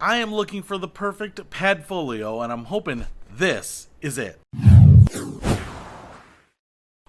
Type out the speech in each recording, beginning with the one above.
I am looking for the perfect Padfolio, and I'm hoping this is it.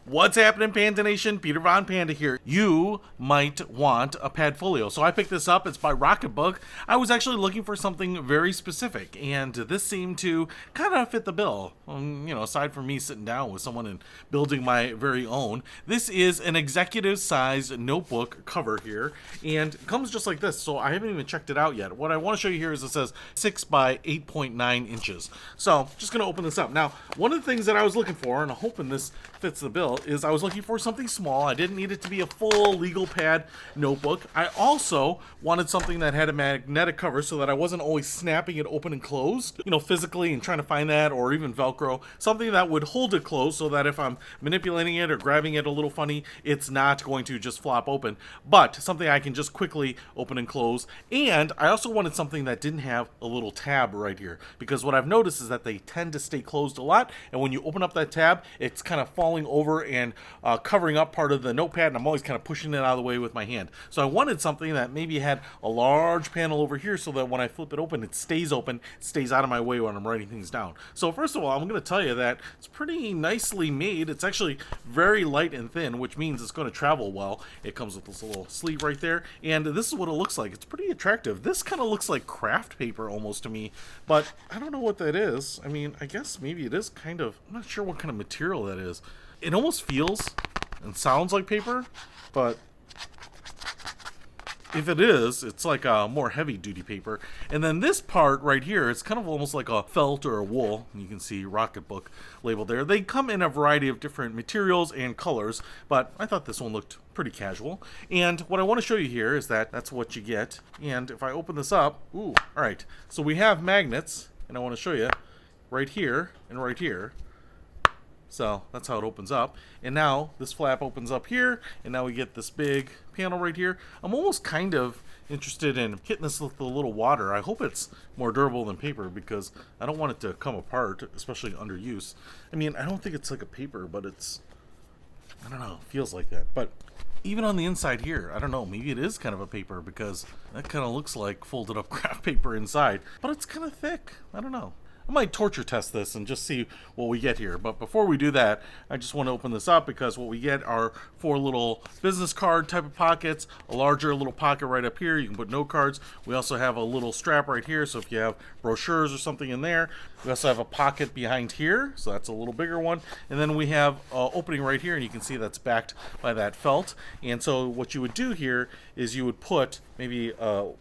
What's happening, Panda Nation? Peter Von Panda here. You might want a Padfolio. So I picked this up. It's by ROCKETBOOK. I was actually looking for something very specific, and this seemed to kind of fit the bill. Aside from me sitting down with someone and building my very own, this is an executive-size notebook cover here, and it comes just like this. So I haven't even checked it out yet. What I want to show you here is it says 6 by 8.9 inches. So just going to open this up. Now, one of the things that I was looking for, and I'm hoping this fits the bill, is I was looking for something small. I didn't need it to be a full legal pad notebook. I also wanted something that had a magnetic cover so that I wasn't always snapping it open and closed, physically and trying to find that, or even Velcro. Something that would hold it closed so that if I'm manipulating it or grabbing it a little funny, it's not going to just flop open, but something I can just quickly open and close. And I also wanted something that didn't have a little tab right here, because what I've noticed is that they tend to stay closed a lot, and when you open up that tab, it's kind of falling over and covering up part of the notepad, and I'm always kind of pushing it out of the way with my hand. So I wanted something that maybe had a large panel over here so that when I flip it open, it stays out of my way when I'm writing things down. So first of all, I'm going to tell you that it's pretty nicely made. It's actually very light and thin, which means it's going to travel well. It comes with this little sleeve right there, and this is what it looks like. It's pretty attractive. This kind of looks like craft paper almost to me, but I don't know what that is. I mean, I guess maybe it is kind of, I'm not sure what kind of material that is. It almost feels and sounds like paper, but if it is, it's like a more heavy-duty paper. And then this part right here, it's kind of almost like a felt or a wool. You can see ROCKETBOOK labeled there. They come in a variety of different materials and colors, but I thought this one looked pretty casual. And what I want to show you here is that that's what you get. And if I open this up, ooh, all right. So we have magnets, and I want to show you right here and right here. So that's how it opens up. And now this flap opens up here, and now we get this big panel right here. I'm almost kind of interested in hitting this with a little water. I hope it's more durable than paper, because I don't want it to come apart, especially under use. I mean, I don't think it's like a paper, but it's, I don't know, it feels like that. But even on the inside here, I don't know, maybe it is kind of a paper, because that kind of looks like folded up craft paper inside. But it's kind of thick. I don't know. I might torture test this and just see what we get here. But before we do that, I just want to open this up, because what we get are 4 little business card type of pockets, a larger little pocket right up here. You can put note cards. We also have a little strap right here, so if you have brochures or something in there. We also have a pocket behind here, so that's a little bigger one. And then we have an opening right here, and you can see that's backed by that felt. And so what you would do here is you would put maybe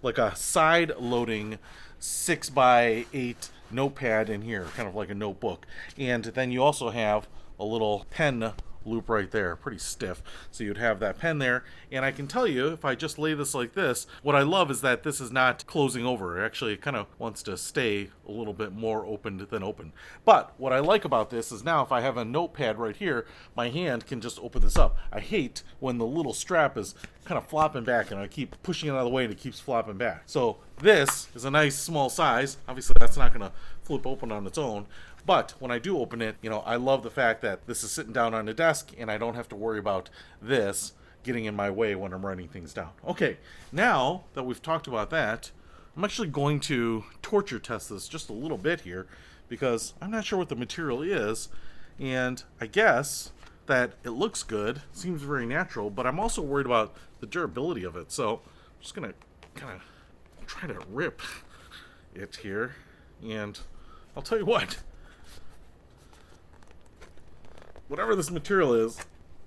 like a side loading 6 by 8 notepad in here, kind of like a notebook. And then you also have a little pen loop right there, pretty stiff, so you'd have that pen there. And I can tell you, if I just lay this like this, what I love is that this is not closing over. Actually, it kind of wants to stay a little bit more open than open. But what I like about this is now if I have a notepad right here, my hand can just open this up. I hate when the little strap is kind of flopping back and I keep pushing it out of the way and it keeps flopping back. So this is a nice small size. Obviously that's not going to flip open on its own, but when I do open it, I love the fact that this is sitting down on a desk and I don't have to worry about this getting in my way when I'm writing things down. Okay, now that we've talked about that, I'm actually going to torture test this just a little bit here, because I'm not sure what the material is, and I guess that it looks good, seems very natural, but I'm also worried about the durability of it. So I'm just gonna kind of try to rip it here, and I'll tell you what, whatever this material is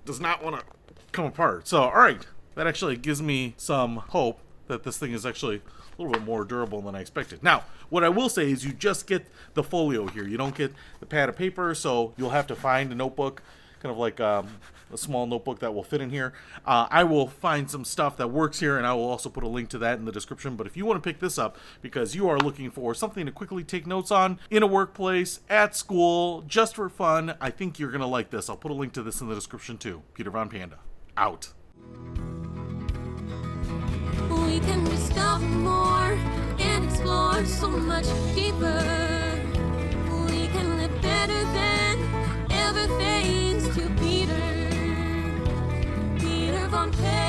does not want to come apart. So all right, that actually gives me some hope that this thing is actually a little bit more durable than I expected. Now, what I will say is you just get the folio here. You don't get the pad of paper, so you'll have to find a notebook, kind of like a small notebook that will fit in here. I will find some stuff that works here, and I will also put a link to that in the description. But if you want to pick this up because you are looking for something to quickly take notes on in a workplace, at school, just for fun, I think you're going to like this. I'll put a link to this in the description too. Peter Von Panda, out. We can discover more and explore so much deeper. We can live better than ever thanks to Peter Von Panda.